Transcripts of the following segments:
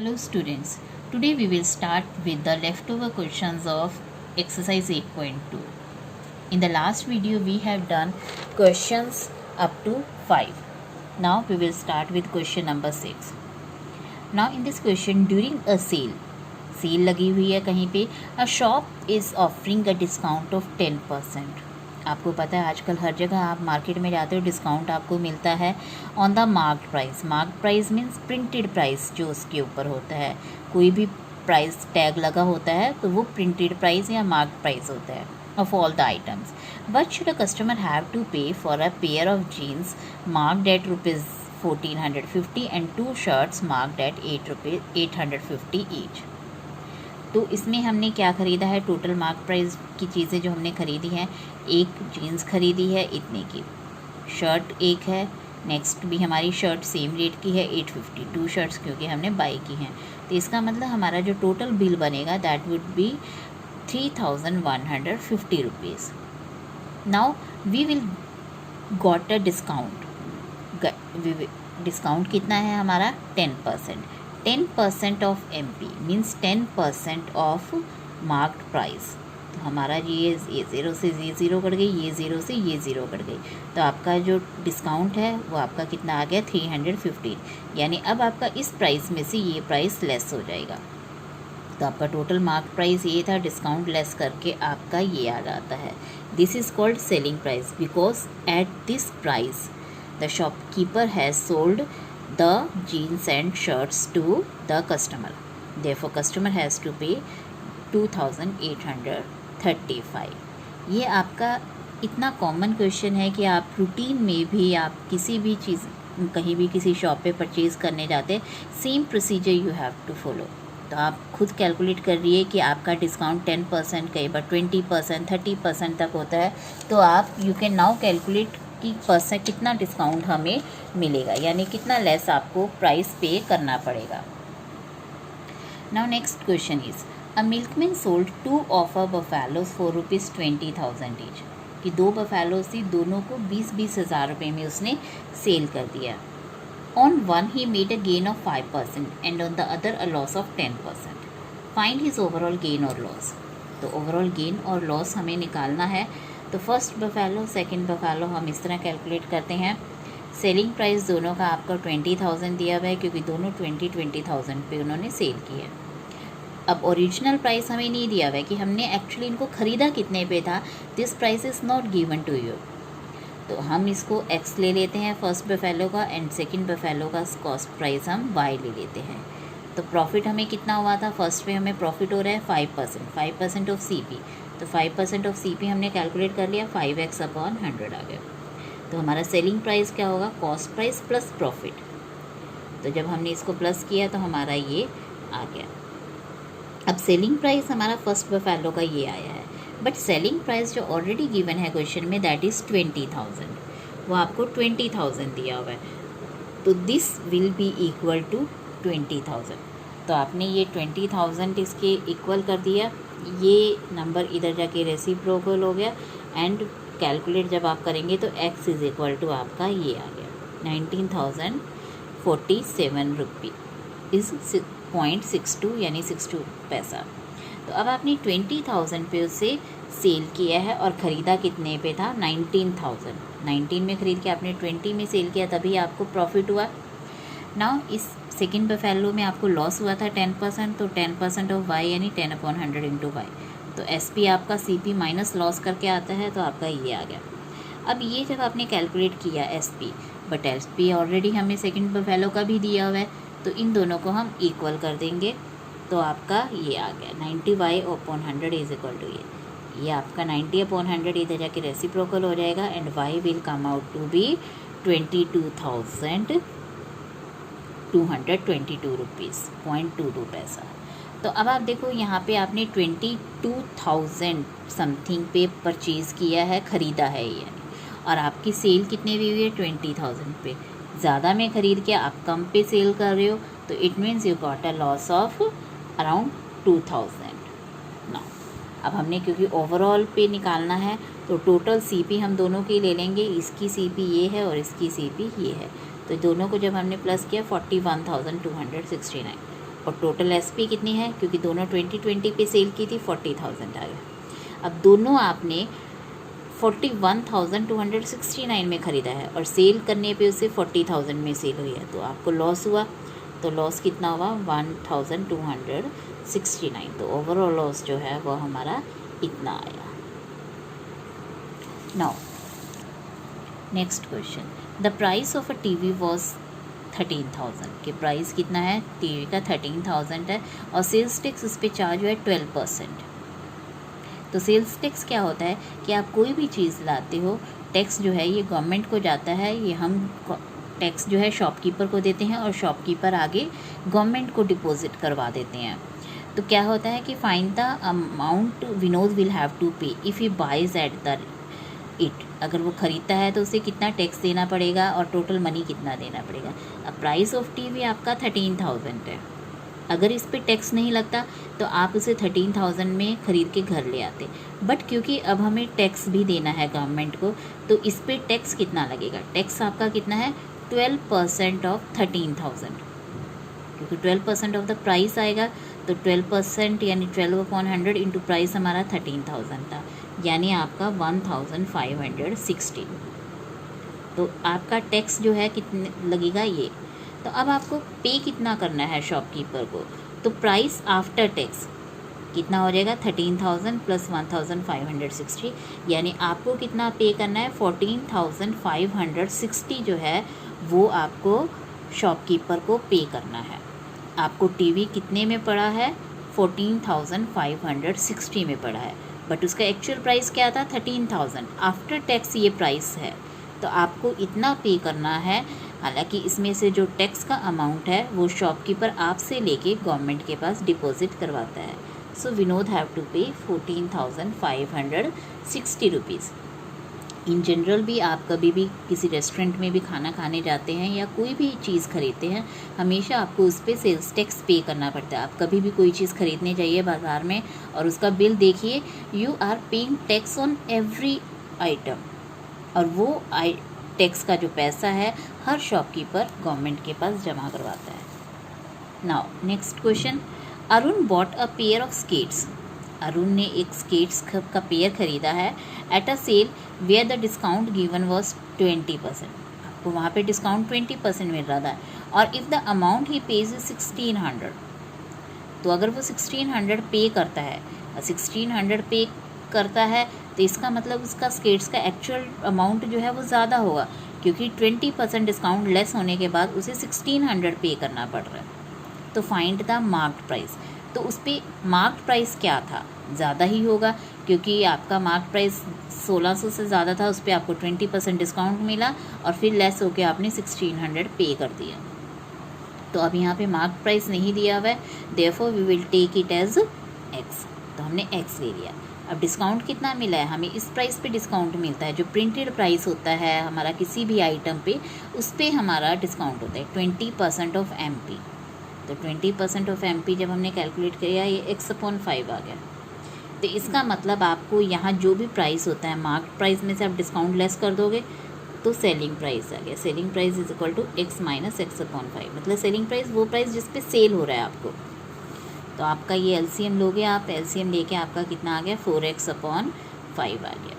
Hello students, today we will start with the leftover questions of exercise 8.2. In the last video we have done questions up to 5. Now we will start with question number 6. Now in this question, during a sale लगी हुई है कहीं पे, a shop is offering a discount of 10%. आपको पता है आजकल हर जगह आप मार्केट में जाते हो डिस्काउंट आपको मिलता है on the marked price. Marked price means printed price जो उसके ऊपर होता है. कोई भी प्राइस टैग लगा होता है तो वो प्रिंटेड प्राइस या मार्क्ड प्राइस होता है of all the items. But should a customer have to pay for a pair of jeans marked at ₹1450 and 2 shirts marked at ₹850 each. तो इसमें हमने क्या ख़रीदा है, टोटल मार्क प्राइस की चीज़ें जो हमने ख़रीदी हैं, एक जीन्स ख़रीदी है इतने की, शर्ट एक है, नेक्स्ट भी हमारी शर्ट सेम रेट की है 850, 2 शर्ट्स क्योंकि हमने बाई की हैं. तो इसका मतलब हमारा जो टोटल बिल बनेगा that would be 3150 rupees. Now we will got a discount. Discount कितना है हमारा 10%. 10% off MP means 10% off marked price. तो हमारा ये ज़ीरो से ये ज़ीरो कट गई, ये ज़ीरो से ये ज़ीरो कट गई, तो आपका जो डिस्काउंट है वो आपका कितना आ गया 315. यानी अब आपका इस प्राइस में से ये प्राइस लेस हो जाएगा. तो आपका टोटल मार्क प्राइस ये था, डिस्काउंट लेस करके आपका ये आ जाता है. This is called selling price because at this price the shopkeeper has sold the jeans and shirts to the customer. Therefore customer has to pay 2835. ये आपका इतना कॉमन क्वेश्चन है कि आप रूटीन में भी आप किसी भी चीज़ कहीं भी किसी शॉप पे परचेज़ करने जाते same procedure you have to follow. तो आप खुद कैलकुलेट कर रही है कि आपका डिस्काउंट 10%, कई बार 20%, 30% तक होता है. तो आप यू कैन नाउ कैलकुलेट कि % कितना डिस्काउंट हमें मिलेगा, यानी कितना लेस आपको प्राइस पे करना पड़ेगा. Now next question is a milkman sold 2 of a buffaloes for ₹20,000 each. कि 2 बफेलोज थी, दोनों को 20-20 हज़ार रुपये में उसने सेल कर दिया. On one he made a gain of 5% and on the other a loss of 10%. Find his overall gain और लॉस. तो ओवरऑल गेन और लॉस हमें निकालना है. तो फर्स्ट बफेलो सेकंड बफेलो हम इस तरह कैलकुलेट करते हैं. सेलिंग प्राइस दोनों का आपका 20,000 दिया हुआ है क्योंकि दोनों 20,000 पे उन्होंने सेल की है. अब ओरिजिनल प्राइस हमें नहीं दिया हुआ है कि हमने एक्चुअली इनको ख़रीदा कितने पे था. This price is not given to you. तो हम इसको x ले लेते हैं फर्स्ट बफेलो का एंड सेकंड बफेलो का कॉस्ट प्राइस हम y ले लेते हैं. तो प्रॉफिट हमें कितना हुआ था, फर्स्ट पे हमें प्रॉफिट हो रहा है 5% ऑफ CP. तो 5% ऑफ CP हमने कैलकुलेट कर लिया, 5x/100 आ गया. तो हमारा सेलिंग प्राइस क्या होगा, कॉस्ट प्राइस प्लस प्रॉफिट. तो जब हमने इसको प्लस किया तो हमारा ये आ गया. अब सेलिंग प्राइस हमारा फर्स्ट बफेलो का ये आया है, बट सेलिंग प्राइस जो ऑलरेडी गिवन है क्वेश्चन में दैट इज़ 20,000. वो आपको 20,000 दिया हुआ है. तो this will be equal to 20,000. तो आपने ये 20,000 इसके इक्वल कर दिया. ये नंबर इधर जाके रेसिप्रोकल हो गया एंड कैलकुलेट जब आप करेंगे तो x इज़ इक्वल टू आपका ये आ गया 19,047 रुपी इज़ 0.62 यानी 62 पैसा. तो अब आपने 20,000 पे उसे सेल किया है और ख़रीदा कितने पे था 19,000. 19 में ख़रीद के आपने 20 में सेल किया, तभी आपको प्रॉफिट हुआ. नाउ इस सेकेंड बफेलो में आपको लॉस हुआ था 10%. तो 10% ऑफ y यानी 10/100 इंटू y. तो SP आपका CP माइनस लॉस करके आता है, तो आपका ये आ गया. अब ये जब आपने कैलकुलेट किया SP, बट SP ऑलरेडी हमें सेकेंड बफेलो का भी दिया हुआ है, तो इन दोनों को हम इक्वल कर देंगे. तो आपका ये आ गया 90y/100 इज इक्वल टू ये आपका 90/100 इधर जाके रेसिप्रोकल हो जाएगा and y will come out to be 22,222 rupees 0.22 पैसा. तो अब आप देखो यहाँ पे आपने 22,000 समथिंग पे परचेज़ किया है, ख़रीदा है ये, और आपकी सेल कितने भी हुई है 20,000 पे. ज़्यादा में ख़रीद के आप कम पे सेल कर रहे हो, तो it means you got a loss of around 2,000. Now अब हमने क्योंकि ओवरऑल पे निकालना है तो टोटल CP हम दोनों की ले लेंगे. इसकी CP ये है और इसकी CP ये है. तो दोनों को जब हमने प्लस किया 41,269. और टोटल एसपी कितनी है, क्योंकि दोनों 2020 पे सेल की थी, 40,000 आ गया। अब दोनों आपने 41,269 में ख़रीदा है और सेल करने पे उसे 40,000 में सेल हुई है, तो आपको लॉस हुआ। तो लॉस कितना हुआ, 1,269। तो ओवरऑल लॉस जो है वो हमारा इतना आया। Now next question, the price of a TV was 13,000 के प्राइस कितना है, टीवी का 13,000 है और सेल्स टैक्स उस पर चार्ज हुआ है 12%। तो सेल्स टैक्स क्या होता है कि आप कोई भी चीज़ लाते हो, टैक्स जो है ये गवर्नमेंट को जाता है, ये हम टैक्स जो है शॉपकीपर को देते हैं और शॉपकीपर आगे गवर्नमेंट को डिपॉजिट करवा देते हैं। तो क्या होता है कि find the amount Vinod will have to pay if he buys at the it, अगर वो ख़रीदता है तो उसे कितना टैक्स देना पड़ेगा और टोटल मनी कितना देना पड़ेगा। अब प्राइस ऑफ टीवी आपका 13,000 है, अगर इस पे टैक्स नहीं लगता तो आप उसे 13,000 में ख़रीद के घर ले आते, बट क्योंकि अब हमें टैक्स भी देना है गवर्नमेंट को, तो इस पे टैक्स कितना लगेगा, टैक्स आपका कितना है 12% ऑफ 13,000, क्योंकि 12% ऑफ द प्राइस आएगा, तो 12% यानी 12/100 इंटू प्राइस हमारा 13,000 था, यानी आपका 1,560। तो आपका टैक्स जो है कितने लगेगा ये। तो अब आपको पे कितना करना है शॉपकीपर को, तो प्राइस आफ्टर टैक्स कितना हो जाएगा 13,000 प्लस 1,560, यानी आपको कितना पे करना है 14,560 जो है वो आपको शॉपकीपर को पे करना है। आपको टीवी कितने में पड़ा है, 14,560 में पड़ा है, बट उसका एक्चुअल प्राइस क्या था 13,000, आफ्टर टैक्स ये प्राइस है, तो आपको इतना पे करना है। हालांकि इसमें से जो टैक्स का अमाउंट है वो शॉपकीपर आपसे लेके गवर्नमेंट के पास डिपॉजिट करवाता है। सो विनोद हैव टू पे 14,560 रुपीज़। इन जनरल भी आप कभी भी किसी रेस्टोरेंट में भी खाना खाने जाते हैं या कोई भी चीज़ खरीदते हैं, हमेशा आपको उस पर सेल्स टैक्स पे करना पड़ता है। आप कभी भी कोई चीज़ खरीदने जाइए बाज़ार में और उसका बिल देखिए, you are paying tax on every item, और वो टैक्स का जो पैसा है हर शॉपकीपर गवर्नमेंट के पास जमा करवाता है। Now next question, Arun bought a pair of skates. Arun ने एक स्केट्स का पेयर खरीदा है at a sale where the discount given was 20%। आपको वहाँ पे डिस्काउंट 20% मिल रहा था, और if the amount he page 1,600, तो अगर वो 1,600 पे करता है, 1,600 पे करता है तो इसका मतलब उसका स्केट्स का एक्चुअल अमाउंट जो है वो ज़्यादा होगा, क्योंकि 20% डिस्काउंट लेस होने के बाद उसे 1,600 पे करना पड़ रहा है। तो फाइंड द मार्क्ड प्राइस, तो उस पर मार्क्ड प्राइस क्या था, ज़्यादा ही होगा, क्योंकि आपका मार्क्ड प्राइस 1,600 से ज़्यादा था, उस पर आपको 20% डिस्काउंट मिला और फिर लेस होकर आपने 1,600 पे कर दिया। तो अब यहाँ पे मार्क्ड प्राइस नहीं दिया हुआ है, therefore we will take it as x, तो हमने एक्स ले लिया। अब डिस्काउंट कितना मिला है, हमें इस प्राइस पे डिस्काउंट मिलता है, जो प्रिंटेड प्राइस होता है हमारा किसी भी आइटम पे, उस पर हमारा डिस्काउंट होता है 20% ऑफ MP। तो 20% ऑफ MP जब हमने कैलकुलेट किया, ये x/5 आ गया। तो इसका मतलब आपको यहाँ जो भी प्राइस होता है मार्क्ड प्राइस में से आप डिस्काउंट लेस कर दोगे तो सेलिंग प्राइस आ गया। Selling price is equal to x minus x/5, मतलब सेलिंग प्राइस वो प्राइस जिस पे सेल हो रहा है आपको। तो आपका ये LCM लोगे आप, LCM लेके आपका कितना आ गया 4x/5 आ गया।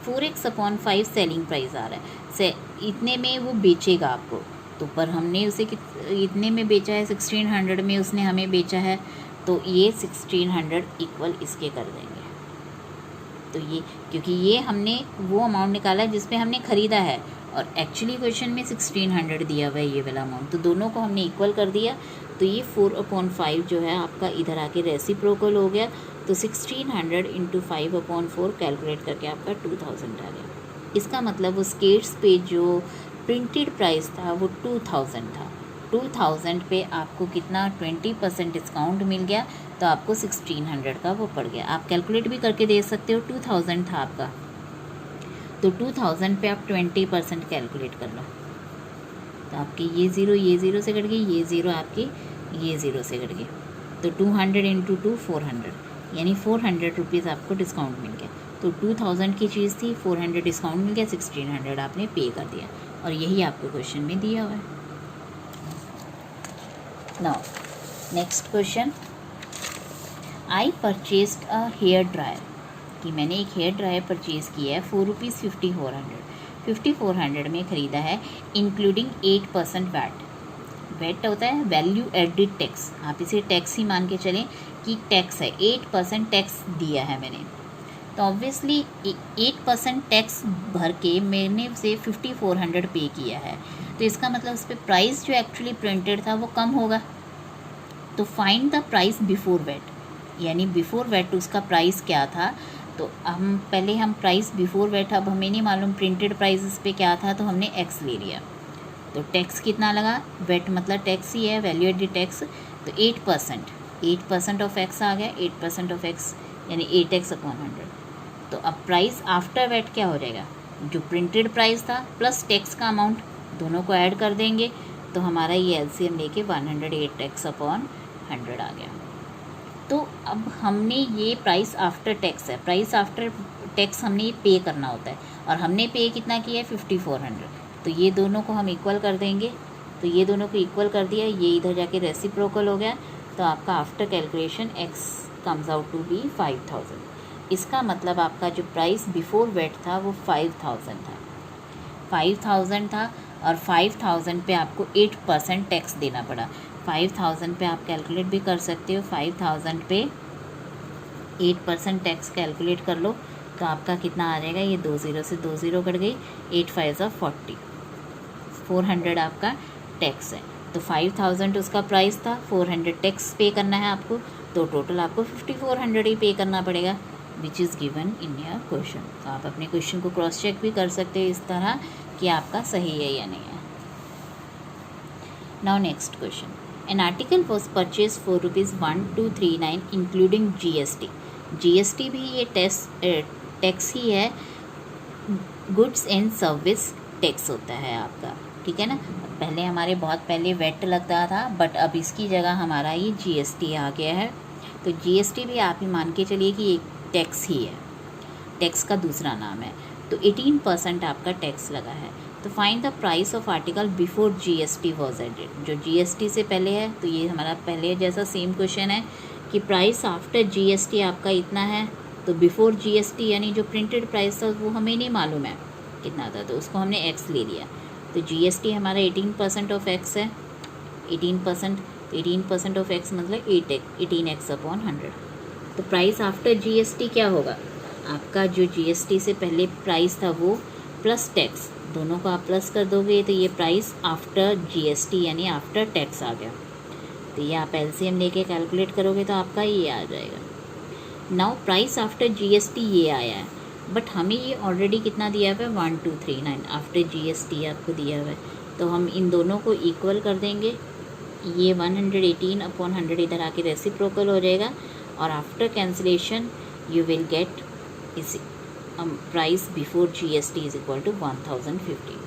4x/5 सेलिंग प्राइस आ रहा है, इतने में वो बेचेगा आपको, तो पर हमने उसे इतने में बेचा है, 1,600 में उसने हमें बेचा है, तो ये 1,600 इक्वल इसके कर देंगे। तो ये क्योंकि ये हमने वो अमाउंट निकाला है जिस पे हमने ख़रीदा है, और एक्चुअली क्वेश्चन में 1,600 दिया हुआ है ये वाला अमाउंट, तो दोनों को हमने इक्वल कर दिया। तो ये 4/5 जो है आपका इधर आके रेसिप्रोकल हो गया, तो 1,600 इंटू 5/4 कैलकुलेट करके आपका 2,000 आ गया। इसका मतलब वो स्केट्स पे जो प्रिंटेड प्राइस था वो 2,000 था, 2,000 पे आपको कितना 20% डिस्काउंट मिल गया, तो आपको 1,600 का वो पड़ गया। आप कैलकुलेट भी करके दे सकते हो, 2,000 था आपका, तो 2,000 पे आप 20% कैलकुलेट कर लो, तो आपकी ये ज़ीरो से कट गई, ये ज़ीरो आपकी ये ज़ीरो से कट गई, तो 200 इंटू 2 400, यानी 400 रुपीज़ आपको डिस्काउंट मिल गया। तो 2,000 की चीज़ थी, 400 डिस्काउंट मिल गया, 1,600 आपने पे कर दिया, और यही आपको क्वेश्चन में दिया हुआ है। Now next question, I purchased a hair dryer, कि मैंने एक हेयर ड्रायर परचेज़ किया है ₹5400 में ख़रीदा है, इंक्लूडिंग 8% वैट। वैट होता है वैल्यू एडिड टैक्स, आप इसे टैक्स ही मान के चलें कि टैक्स है, 8% टैक्स दिया है मैंने, तो ऑब्वियसली 8% टैक्स भर के मैंने से 5400 पे किया है, तो इसका मतलब उस पर प्राइस जो एक्चुअली प्रिंटेड था वो कम होगा। तो find the price before VAT, यानी बिफोर वैट उसका प्राइस क्या था। तो हम प्राइस बिफोर वैट, अब हमें नहीं मालूम प्रिंटेड प्राइस इस पर क्या था, तो हमने एक्स ले लिया। तो टैक्स कितना लगा, वेट मतलब टैक्स ही है, वैल्यू एडिड टैक्स, तो 8% ऑफ एक्स आ गया, 8% ऑफ एक्स यानी 8x/100। तो अब प्राइस आफ्टर वेट क्या हो जाएगा, जो प्रिंटेड प्राइस था प्लस टैक्स का अमाउंट दोनों को ऐड कर देंगे, तो हमारा ये एलसीएम लेके 108x/100 आ गया। तो अब हमने ये प्राइस आफ्टर टैक्स है, प्राइस आफ्टर टैक्स हमने ये पे करना होता है, और हमने पे कितना किया है 5400, तो ये दोनों को हम इक्वल कर देंगे। तो ये दोनों को इक्वल कर दिया, ये इधर जाके रेसिप्रोकल हो गया, तो आपका after calculation x comes out to be 5000। इसका मतलब आपका जो प्राइस बिफोर वेट था वो 5000 था, 5000 था, और 5000 पे आपको 8% टैक्स देना पड़ा। 5000 पे आप कैलकुलेट भी कर सकते हो, 5000 पे 8% टैक्स कैलकुलेट कर लो, तो आपका कितना आ जाएगा, ये 2 0 से 2 0 कट गई, 8 5 40, 400 आपका टैक्स है। तो 5000 उसका प्राइस था, 400 टैक्स पे करना है आपको, तो टोटल आपको 5400 ही पे करना पड़ेगा, which is given in your question. तो आप अपने क्वेश्चन को क्रॉस चेक भी कर सकते हो इस तरह कि आपका सही है या नहीं है। Now next question, an article was purchase for ₹1239 including GST। GST भी ये टैक्स ही है, गुड्स एंड सर्विस टैक्स होता है आपका, ठीक है ना। पहले हमारे बहुत पहले वेट लगता था, बट अब इसकी जगह हमारा ये GST आ गया है। तो GST भी आप ही मान के चलिए कि एक टैक्स ही है, टैक्स का दूसरा नाम है। तो 18% आपका टैक्स लगा है। तो find the price of article before GST was added, जो GST से पहले है, तो ये हमारा पहले जैसा सेम क्वेश्चन है कि प्राइस आफ्टर GST आपका इतना है, तो बिफोर GST यानी जो प्रिंटेड प्राइस था वो हमें नहीं मालूम है कितना था, तो उसको हमने एक्स ले लिया। तो GST हमारा 18% ऑफ एक्स है, 18% ऑफ एक्स मतलब 18x/100। तो प्राइस आफ्टर GST क्या होगा, आपका जो GST से पहले प्राइस था वो प्लस टैक्स, दोनों को आप प्लस कर दोगे, तो ये प्राइस आफ्टर GST यानी आफ्टर टैक्स आ गया। तो ये आप LCM लेके कैलकुलेट करोगे तो आपका ये आ जाएगा। नाउ प्राइस आफ्टर GST ये आया है, बट हमें ये ऑलरेडी कितना दिया हुआ है 1239 आफ्टर GST आपको दिया हुआ है, तो हम इन दोनों को इक्वल कर देंगे। ये 118/100 इधर आके रेसिप्रोकल हो जाएगा, और after cancellation you will get इस price before GST is equal to 1050।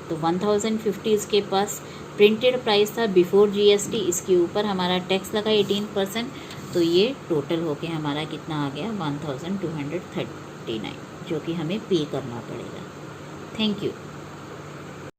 तो 1050 इसके पास प्रिंटेड प्राइस था बिफोर GST, इसके ऊपर हमारा टैक्स लगा 18%, तो ये टोटल होके हमारा कितना आ गया 1239, जो कि हमें पे करना पड़ेगा। Thank you.